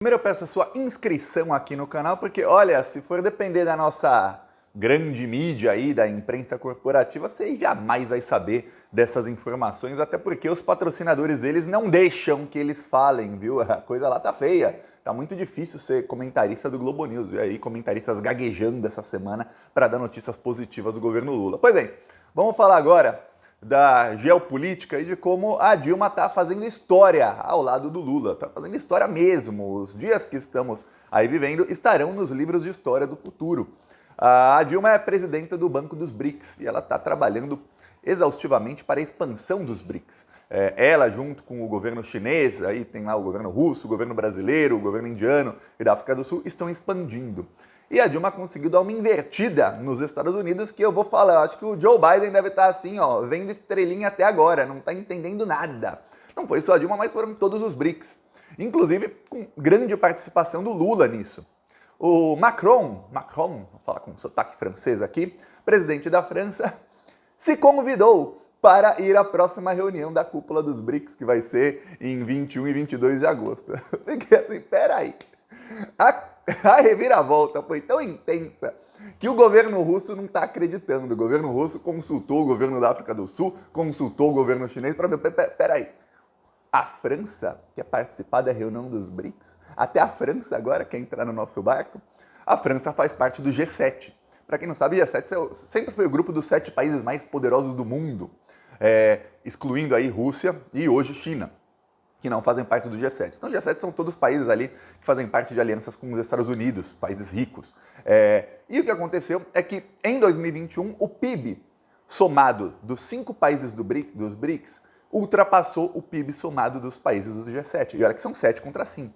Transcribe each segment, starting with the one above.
Primeiro eu peço a sua inscrição aqui no canal, porque olha, se for depender da nossa grande mídia aí, da imprensa corporativa, você jamais vai saber dessas informações, até porque os patrocinadores deles não deixam que eles falem, viu? A coisa lá tá feia. Tá muito difícil ser comentarista do Globo News, viu? Aí comentaristas gaguejando essa semana para dar notícias positivas do governo Lula. Pois bem, vamos falar agora da geopolítica e de como a Dilma está fazendo história ao lado do Lula. Está fazendo história mesmo. Os dias que estamos aí vivendo estarão nos livros de história do futuro. A Dilma é presidenta do Banco dos BRICS e ela está trabalhando exaustivamente para a expansão dos BRICS. Ela, junto com o governo chinês, aí tem lá o governo russo, o governo brasileiro, o governo indiano e da África do Sul, estão expandindo. E a Dilma conseguiu dar uma invertida nos Estados Unidos, que eu vou falar, eu acho que o Joe Biden deve estar assim, ó, vendo estrelinha até agora, não está entendendo nada. Não foi só a Dilma, mas foram todos os BRICS. Inclusive com grande participação do Lula nisso. O Macron, vou falar com sotaque francês aqui, presidente da França, se convidou para ir à próxima reunião da cúpula dos BRICS, que vai ser em 21 e 22 de agosto. Eu fiquei assim, peraí. A reviravolta foi tão intensa que o governo russo não está acreditando. O governo russo consultou o governo da África do Sul, consultou o governo chinês para ver, peraí, a França quer participar da reunião dos BRICS? Até a França agora quer entrar no nosso barco? A França faz parte do G7. Para quem não sabe, o G7 sempre foi o grupo dos 7 países mais poderosos do mundo, excluindo aí Rússia e hoje China, que não fazem parte do G7. Então, o G7 são todos os países ali que fazem parte de alianças com os Estados Unidos, países ricos. E o que aconteceu é que, em 2021, o PIB somado dos 5 países dos BRICS ultrapassou o PIB somado dos países do G7. E olha que são 7 contra 5.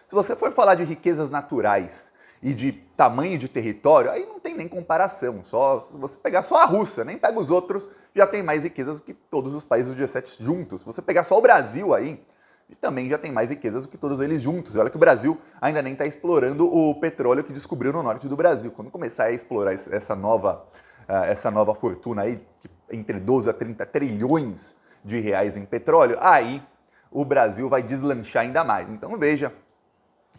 Se você for falar de riquezas naturais e de tamanho de território, aí não tem nem comparação. Se você pegar só a Rússia, nem pega os outros, já tem mais riquezas do que todos os países do G7 juntos. Se você pegar só o Brasil aí, também já tem mais riquezas do que todos eles juntos. E olha que o Brasil ainda nem está explorando o petróleo que descobriu no norte do Brasil. Quando começar a explorar essa nova fortuna aí, entre 12 a 30 trilhões de reais em petróleo, aí o Brasil vai deslanchar ainda mais. Então veja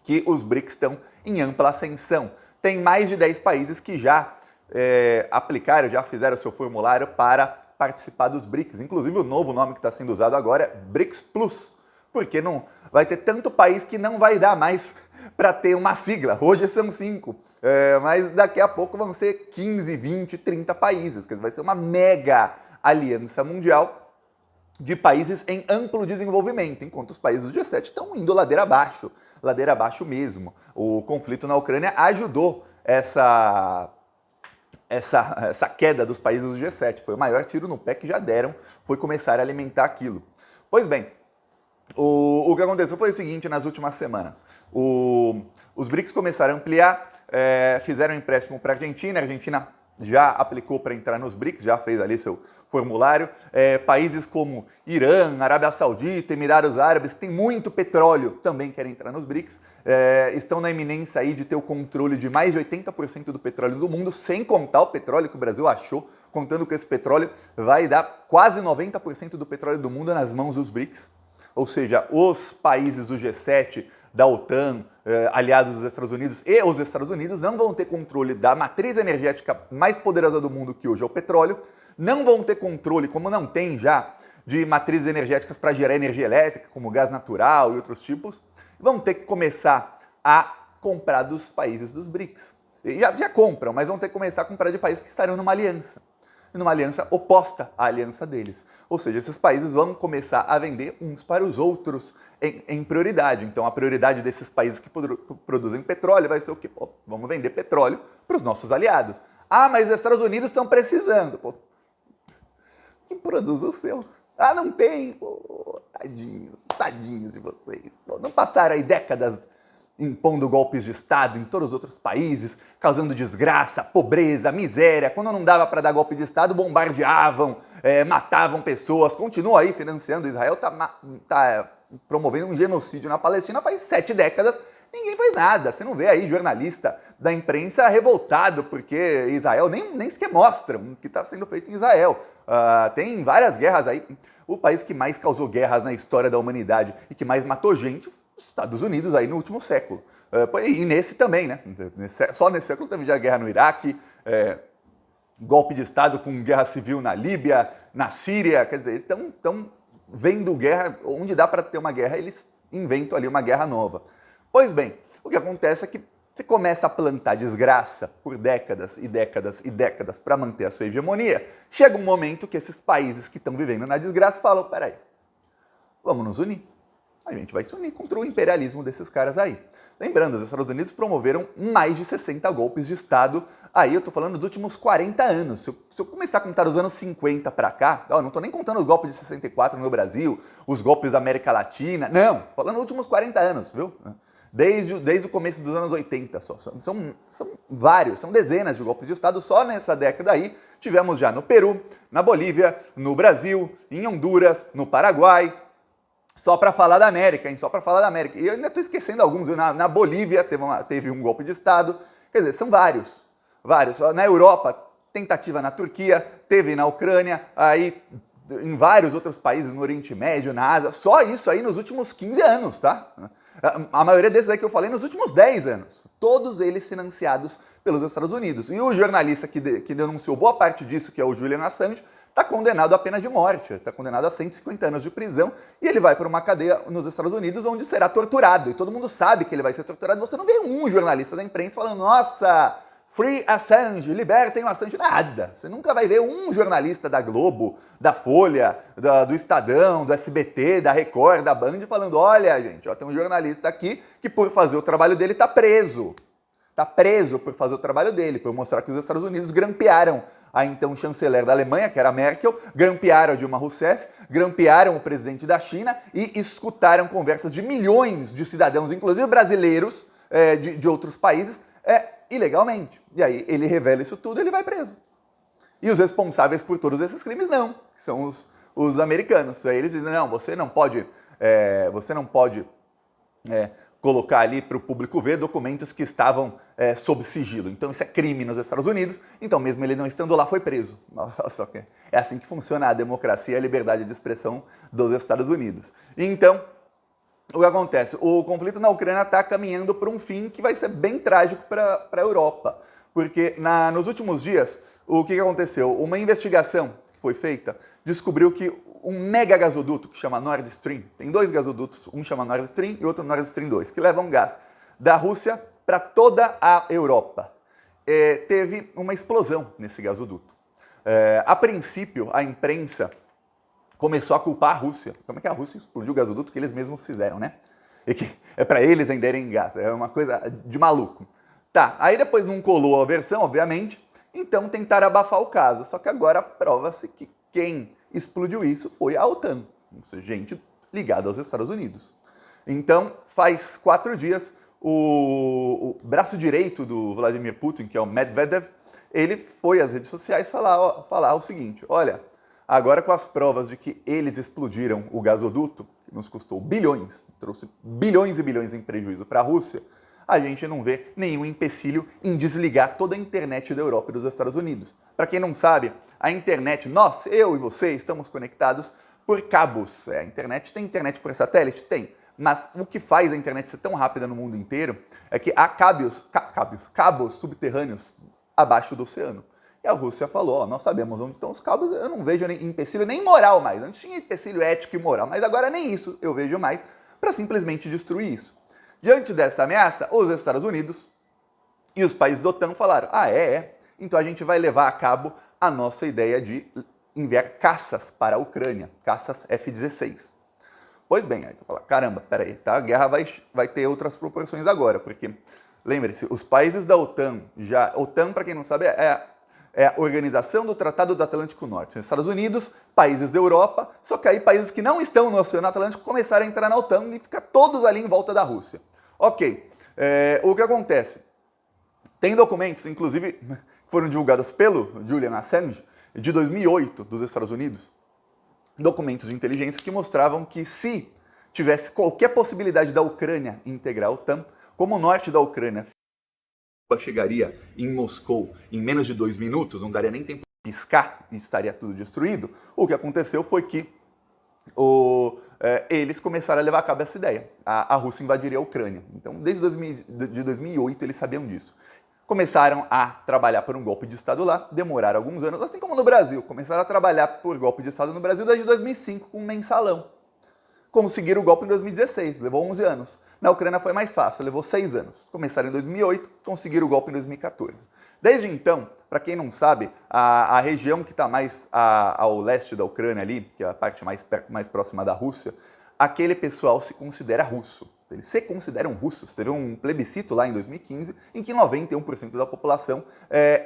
que os BRICS estão em ampla ascensão. Tem mais de 10 países que já aplicaram, já fizeram o seu formulário para participar dos BRICS. Inclusive o novo nome que está sendo usado agora é BRICS Plus, porque não vai ter tanto país que não vai dar mais para ter uma sigla. Hoje são 5, mas daqui a pouco vão ser 15, 20, 30 países, que vai ser uma mega aliança mundial de países em amplo desenvolvimento, enquanto os países do G7 estão indo ladeira abaixo mesmo. O conflito na Ucrânia ajudou essa queda dos países do G7. Foi o maior tiro no pé que já deram, foi começar a alimentar aquilo. Pois bem, o que aconteceu foi o seguinte nas últimas semanas. Os BRICS começaram a ampliar, fizeram empréstimo para a Argentina já aplicou para entrar nos BRICS, já fez ali seu formulário. Países como Irã, Arábia Saudita, Emirados Árabes, que tem muito petróleo, também querem entrar nos BRICS, estão na iminência aí de ter o controle de mais de 80% do petróleo do mundo, sem contar o petróleo que o Brasil achou, contando que esse petróleo vai dar quase 90% do petróleo do mundo nas mãos dos BRICS. Ou seja, os países do G7, da OTAN, aliados dos Estados Unidos e os Estados Unidos não vão ter controle da matriz energética mais poderosa do mundo, que hoje é o petróleo, não vão ter controle, como não tem já, de matrizes energéticas para gerar energia elétrica, como gás natural e outros tipos, vão ter que começar a comprar dos países dos BRICS. Já compram, mas vão ter que começar a comprar de países que estarão numa aliança oposta à aliança deles. Ou seja, esses países vão começar a vender uns para os outros em prioridade. Então, a prioridade desses países que produzem petróleo vai ser o quê? Pô, vamos vender petróleo para os nossos aliados. Ah, mas os Estados Unidos estão precisando. Pô, que produz o seu? Ah, não tem? Pô, tadinhos de vocês. Pô, não passaram aí décadas impondo golpes de Estado em todos os outros países, causando desgraça, pobreza, miséria. Quando não dava para dar golpe de Estado, bombardeavam, matavam pessoas. Continua aí financiando. Israel tá promovendo um genocídio na Palestina faz 7 décadas. Ninguém faz nada. Você não vê aí jornalista da imprensa revoltado porque Israel nem sequer mostram o que está sendo feito em Israel. Tem várias guerras aí. O país que mais causou guerras na história da humanidade e que mais matou gente os Estados Unidos aí no último século. E nesse também, né? Só nesse século teve já guerra no Iraque, golpe de Estado com guerra civil na Líbia, na Síria, quer dizer, eles estão vendo guerra, onde dá para ter uma guerra, eles inventam ali uma guerra nova. Pois bem, o que acontece é que você começa a plantar desgraça por décadas e décadas e décadas para manter a sua hegemonia, chega um momento que esses países que estão vivendo na desgraça falam, peraí, vamos nos unir. A gente vai se unir contra o imperialismo desses caras aí. Lembrando, os Estados Unidos promoveram mais de 60 golpes de Estado, aí eu tô falando dos últimos 40 anos. Se eu começar a contar dos anos 50 para cá, não tô nem contando os golpes de 64 no Brasil, os golpes da América Latina, não, falando dos últimos 40 anos, viu? Desde o começo dos anos 80 só. São vários, são dezenas de golpes de Estado só nessa década aí. Tivemos já no Peru, na Bolívia, no Brasil, em Honduras, no Paraguai. Só para falar da América, hein? Só para falar da América. E eu ainda estou esquecendo alguns. Na Bolívia teve um golpe de Estado. Quer dizer, são vários. Vários. Na Europa, tentativa na Turquia, teve na Ucrânia, aí em vários outros países, no Oriente Médio, na Ásia. Só isso aí nos últimos 15 anos, tá? A maioria desses aí que eu falei nos últimos 10 anos. Todos eles financiados pelos Estados Unidos. E o jornalista que denunciou boa parte disso, que é o Julian Assange, está condenado à pena de morte, está condenado a 150 anos de prisão e ele vai para uma cadeia nos Estados Unidos onde será torturado. E todo mundo sabe que ele vai ser torturado. Você não vê um jornalista da imprensa falando, nossa, free Assange, libertem o Assange. Nada. Você nunca vai ver um jornalista da Globo, da Folha, do Estadão, do SBT, da Record, da Band falando, olha, gente, tem um jornalista aqui que por fazer o trabalho dele está preso. Está preso por fazer o trabalho dele, por mostrar que os Estados Unidos grampearam a então chanceler da Alemanha, que era Merkel, grampearam a Dilma Rousseff, grampearam o presidente da China e escutaram conversas de milhões de cidadãos, inclusive brasileiros, de outros países, ilegalmente. E aí ele revela isso tudo e ele vai preso. E os responsáveis por todos esses crimes não, que são os americanos. Aí eles dizem, não, você não pode colocar ali para o público ver documentos que estavam sob sigilo. Então isso é crime nos Estados Unidos, então mesmo ele não estando lá foi preso. Nossa, é assim que funciona a democracia e a liberdade de expressão dos Estados Unidos. Então, o que acontece? O conflito na Ucrânia está caminhando para um fim que vai ser bem trágico para a Europa, porque nos últimos dias, o que aconteceu? Uma investigação que foi feita descobriu que um mega gasoduto que chama Nord Stream, tem dois gasodutos, um chama Nord Stream e outro Nord Stream 2, que levam gás da Rússia para toda a Europa. Teve uma explosão nesse gasoduto. A princípio, a imprensa começou a culpar a Rússia. Como é que a Rússia explodiu o gasoduto que eles mesmos fizeram, né? E que é para eles venderem gás, é uma coisa de maluco. Tá, aí depois não colou a versão, obviamente, então tentaram abafar o caso, só que agora prova-se que quem explodiu isso foi a OTAN, gente ligada aos Estados Unidos. Então, faz 4 dias, o braço direito do Vladimir Putin, que é o Medvedev, ele foi às redes sociais falar o seguinte, olha, agora com as provas de que eles explodiram o gasoduto, que nos custou bilhões, trouxe bilhões e bilhões em prejuízo para a Rússia, a gente não vê nenhum empecilho em desligar toda a internet da Europa e dos Estados Unidos. Para quem não sabe, a internet, nós, eu e você, estamos conectados por cabos. A internet tem internet por satélite? Tem. Mas o que faz a internet ser tão rápida no mundo inteiro é que há cabos subterrâneos abaixo do oceano. E a Rússia falou, nós sabemos onde estão os cabos, eu não vejo empecilho nem moral mais. Antes tinha empecilho ético e moral, mas agora nem isso eu vejo mais para simplesmente destruir isso. Diante dessa ameaça, os Estados Unidos e os países da OTAN falaram, então a gente vai levar a cabo a nossa ideia de enviar caças para a Ucrânia, caças F-16. Pois bem, aí você fala, caramba, peraí, tá? A guerra vai ter outras proporções agora, porque, lembre-se, os países da OTAN, OTAN, para quem não sabe, é a Organização do Tratado do Atlântico Norte. Os Estados Unidos, países da Europa, só que aí países que não estão no Oceano Atlântico começaram a entrar na OTAN e ficar todos ali em volta da Rússia. Ok, o que acontece? Tem documentos, inclusive, que foram divulgados pelo Julian Assange, de 2008, dos Estados Unidos, documentos de inteligência que mostravam que se tivesse qualquer possibilidade da Ucrânia integrar a OTAN, como o norte da Ucrânia chegaria em Moscou em menos de 2 minutos, não daria nem tempo de piscar e estaria tudo destruído, o que aconteceu foi que eles começaram a levar a cabo essa ideia. A Rússia invadiria a Ucrânia. Então, desde 2008, eles sabiam disso. Começaram a trabalhar por um golpe de Estado lá, demoraram alguns anos, assim como no Brasil. Começaram a trabalhar por golpe de Estado no Brasil desde 2005, com um mensalão. Conseguiram o golpe em 2016, levou 11 anos. Na Ucrânia foi mais fácil, levou 6 anos. Começaram em 2008, conseguiram o golpe em 2014. Desde então, para quem não sabe, a região que está mais ao leste da Ucrânia ali, que é a parte mais próxima da Rússia, aquele pessoal se considera russo. Eles se consideram russos. Teve um plebiscito lá em 2015 em que 91% da população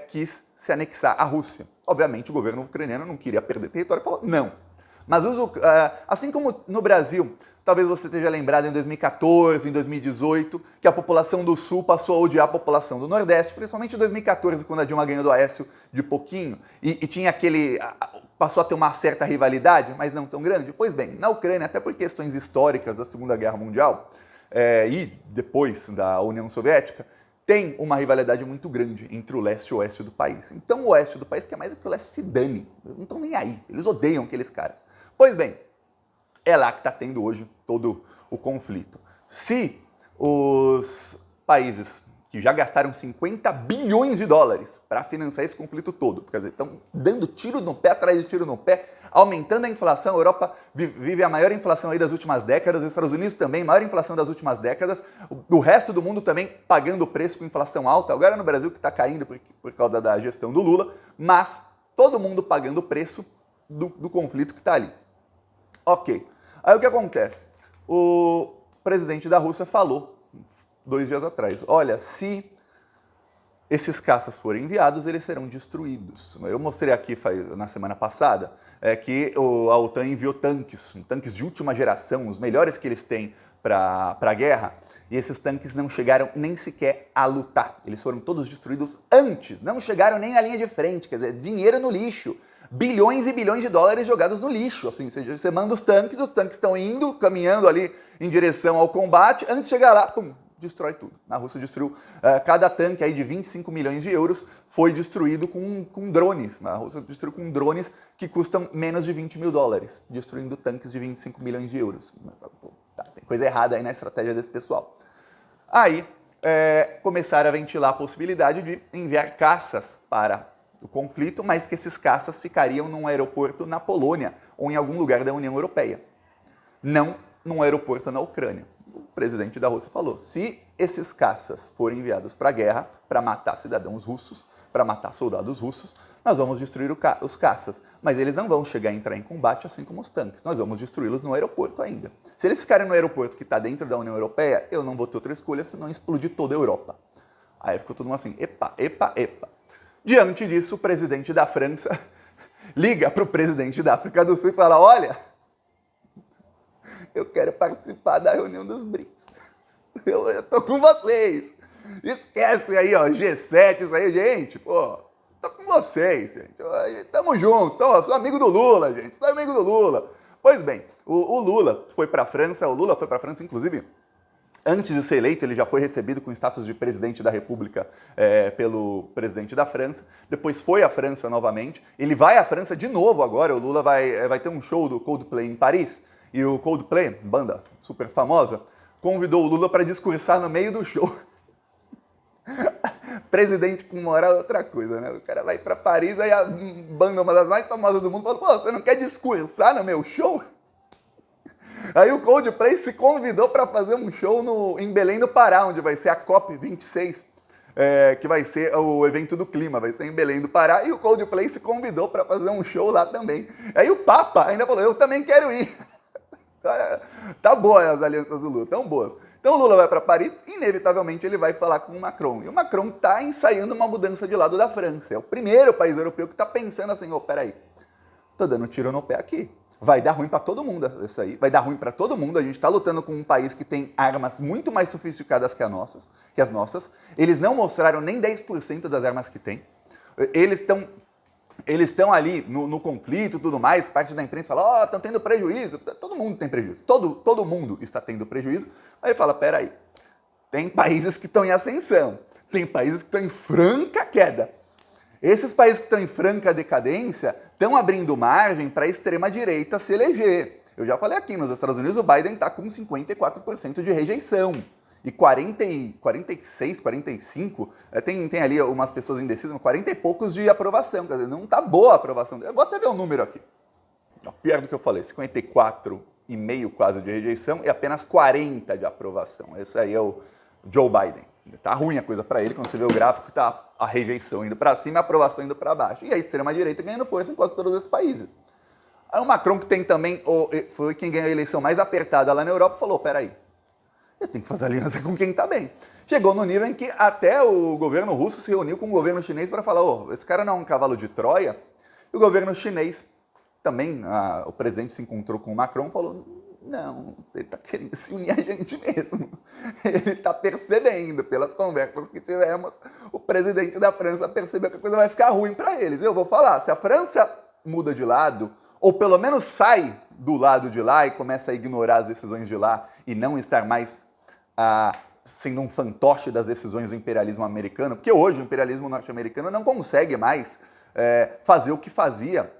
quis se anexar à Rússia. Obviamente o governo ucraniano não queria perder território e falou não. Mas assim como no Brasil, talvez você esteja lembrado em 2014, em 2018, que a população do Sul passou a odiar a população do Nordeste, principalmente em 2014, quando a Dilma ganhou do Aécio de pouquinho, e tinha passou a ter uma certa rivalidade, mas não tão grande. Pois bem, na Ucrânia, até por questões históricas da Segunda Guerra Mundial, e depois da União Soviética, tem uma rivalidade muito grande entre o leste e o oeste do país. Então o oeste do país quer mais que o leste se dane, não estão nem aí, eles odeiam aqueles caras. Pois bem, é lá que está tendo hoje todo o conflito. Se os países que já gastaram 50 bilhões de dólares para financiar esse conflito todo, quer dizer, estão dando tiro no pé atrás de tiro no pé, aumentando a inflação, a Europa vive a maior inflação aí das últimas décadas, os Estados Unidos também, maior inflação das últimas décadas, o resto do mundo também pagando o preço com inflação alta, agora no Brasil que está caindo por causa da gestão do Lula, mas todo mundo pagando o preço do conflito que está ali. Ok. Aí o que acontece? O presidente da Rússia falou 2 dias atrás, olha, se esses caças forem enviados, eles serão destruídos. Eu mostrei aqui na semana passada que a OTAN enviou tanques de última geração, os melhores que eles têm para a guerra, e esses tanques não chegaram nem sequer a lutar. Eles foram todos destruídos antes, não chegaram nem à linha de frente, quer dizer, dinheiro no lixo. Bilhões e bilhões de dólares jogados no lixo. Assim, você manda os tanques estão indo, caminhando ali em direção ao combate, antes de chegar lá, pum, destrói tudo. A Rússia destruiu, cada tanque aí de 25 milhões de euros foi destruído com drones. A Rússia destruiu com drones que custam menos de 20 mil dólares, destruindo tanques de 25 milhões de euros. Mas, pô, tem coisa errada aí na estratégia desse pessoal. Aí começaram a ventilar a possibilidade de enviar caças para o conflito, mas que esses caças ficariam num aeroporto na Polônia ou em algum lugar da União Europeia, não num aeroporto na Ucrânia. O presidente da Rússia falou, se esses caças forem enviados para a guerra, para matar cidadãos russos, para matar soldados russos, nós vamos destruir os caças, mas eles não vão chegar a entrar em combate assim como os tanques, nós vamos destruí-los no aeroporto ainda. Se eles ficarem no aeroporto que está dentro da União Europeia, eu não vou ter outra escolha senão explodir toda a Europa. Aí ficou todo mundo assim, epa, epa, epa. Diante disso, o presidente da França liga para o presidente da África do Sul e fala, olha, eu quero participar da reunião dos BRICS. Eu tô com vocês. Esquece aí, ó, G7, isso aí, gente. Pô, tô com vocês, gente. Tamo junto. Sou amigo do Lula, gente. Sou amigo do Lula. Pois bem, o Lula foi para a França, inclusive, antes de ser eleito, ele já foi recebido com status de presidente da República pelo presidente da França. Depois foi à França novamente. Ele vai à França de novo agora. O Lula vai ter um show do Coldplay em Paris. E o Coldplay, banda super famosa, convidou o Lula para discursar no meio do show. Presidente com moral é outra coisa, né? O cara vai para Paris, aí a banda, uma das mais famosas do mundo, fala, pô, você não quer discursar no meu show? Aí o Coldplay se convidou para fazer um show em Belém do Pará, onde vai ser a COP26, que vai ser o evento do clima, vai ser em Belém do Pará, e o Coldplay se convidou para fazer um show lá também. Aí o Papa ainda falou, eu também quero ir. Tá boa as alianças do Lula, tão boas. Então o Lula vai para Paris e inevitavelmente ele vai falar com o Macron. E o Macron está ensaiando uma mudança de lado da França. É o primeiro país europeu que está pensando assim, peraí, tô dando tiro no pé aqui. Vai dar ruim para todo mundo isso aí, vai dar ruim para todo mundo. A gente está lutando com um país que tem armas muito mais sofisticadas que as nossas. Eles não mostraram nem 10% das armas que têm. Eles estão ali no conflito e tudo mais, parte da imprensa fala, estão tendo prejuízo. Todo mundo tem prejuízo, todo mundo está tendo prejuízo. Aí ele fala, peraí, tem países que estão em ascensão, tem países que estão em franca queda. Esses países que estão em franca decadência estão abrindo margem para a extrema-direita se eleger. Eu já falei aqui, nos Estados Unidos o Biden está com 54% de rejeição. E 46, 45, tem ali umas pessoas indecisas, 40 e poucos de aprovação. Quer dizer, não está boa a aprovação. Eu vou até ver o número aqui. Pior do que eu falei, 54,5 quase de rejeição e apenas 40 de aprovação. Esse aí é o Joe Biden. Tá ruim a coisa para ele, quando você vê o gráfico, tá a rejeição indo para cima e a aprovação indo para baixo. E a extrema-direita ganhando força em quase todos esses países. Aí o Macron, que tem também, foi quem ganhou a eleição mais apertada lá na Europa, falou, peraí, eu tenho que fazer aliança com quem tá bem. Chegou no nível em que até o governo russo se reuniu com o governo chinês para falar, esse cara não é um cavalo de Troia. E o governo chinês também, o presidente se encontrou com o Macron e falou, não, ele está querendo se unir a gente mesmo. Ele está percebendo, pelas conversas que tivemos, o presidente da França percebeu que a coisa vai ficar ruim para eles. Eu vou falar, se a França muda de lado, ou pelo menos sai do lado de lá e começa a ignorar as decisões de lá e não estar mais sendo um fantoche das decisões do imperialismo americano, porque hoje o imperialismo norte-americano não consegue mais fazer o que fazia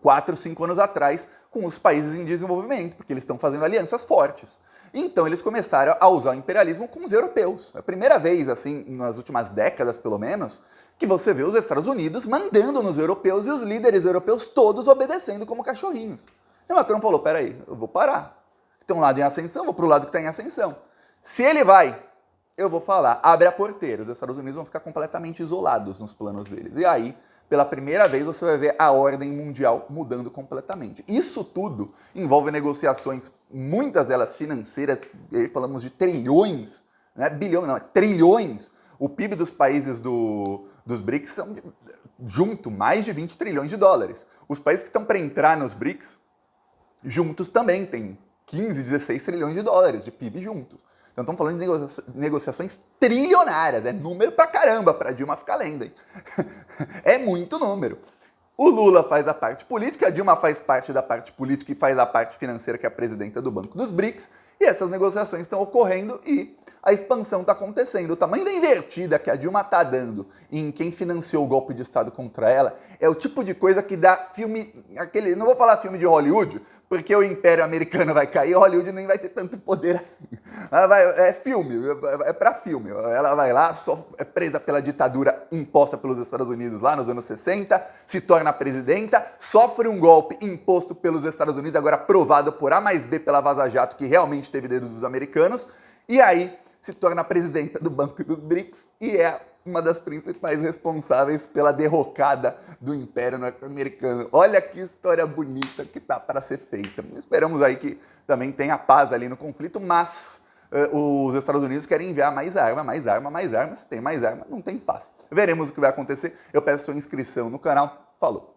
4, 5 anos atrás com os países em desenvolvimento, porque eles estão fazendo alianças fortes. Então eles começaram a usar o imperialismo com os europeus. É a primeira vez, assim, nas últimas décadas pelo menos, que você vê os Estados Unidos mandando nos europeus e os líderes europeus todos obedecendo como cachorrinhos. E o Macron falou, peraí, eu vou parar. Tem um lado em ascensão, vou pro lado que está em ascensão. Se ele vai, eu vou falar, abre a porteira. Os Estados Unidos vão ficar completamente isolados nos planos deles. E aí, pela primeira vez, você vai ver a ordem mundial mudando completamente. Isso tudo envolve negociações, muitas delas financeiras, e aí falamos de trilhões, não é bilhão, não, é trilhões. O PIB dos países dos BRICS são, junto, mais de 20 trilhões de dólares. Os países que estão para entrar nos BRICS, juntos também têm 15, 16 trilhões de dólares de PIB juntos. Então estamos falando de negociações trilionárias, é número pra caramba, pra Dilma ficar lendo, hein? É muito número. O Lula faz a parte política, a Dilma faz parte da parte política e faz a parte financeira, que é a presidenta do Banco dos BRICS, e essas negociações estão ocorrendo e a expansão está acontecendo. O tamanho da invertida que a Dilma está dando em quem financiou o golpe de Estado contra ela é o tipo de coisa que dá filme, não vou falar filme de Hollywood, porque o Império Americano vai cair, Hollywood nem vai ter tanto poder assim. É filme, é para filme. Ela vai lá, é presa pela ditadura imposta pelos Estados Unidos lá nos anos 60, se torna presidenta, sofre um golpe imposto pelos Estados Unidos, agora provado por A mais B pela Vaza Jato, que realmente teve dedos dos americanos, e aí se torna presidenta do Banco dos BRICS e é uma das principais responsáveis pela derrocada do Império Norte-Americano. Olha que história bonita que tá para ser feita. Esperamos aí que também tenha paz ali no conflito, mas os Estados Unidos querem enviar mais arma, mais arma, mais arma. Se tem mais arma, não tem paz. Veremos o que vai acontecer. Eu peço sua inscrição no canal. Falou!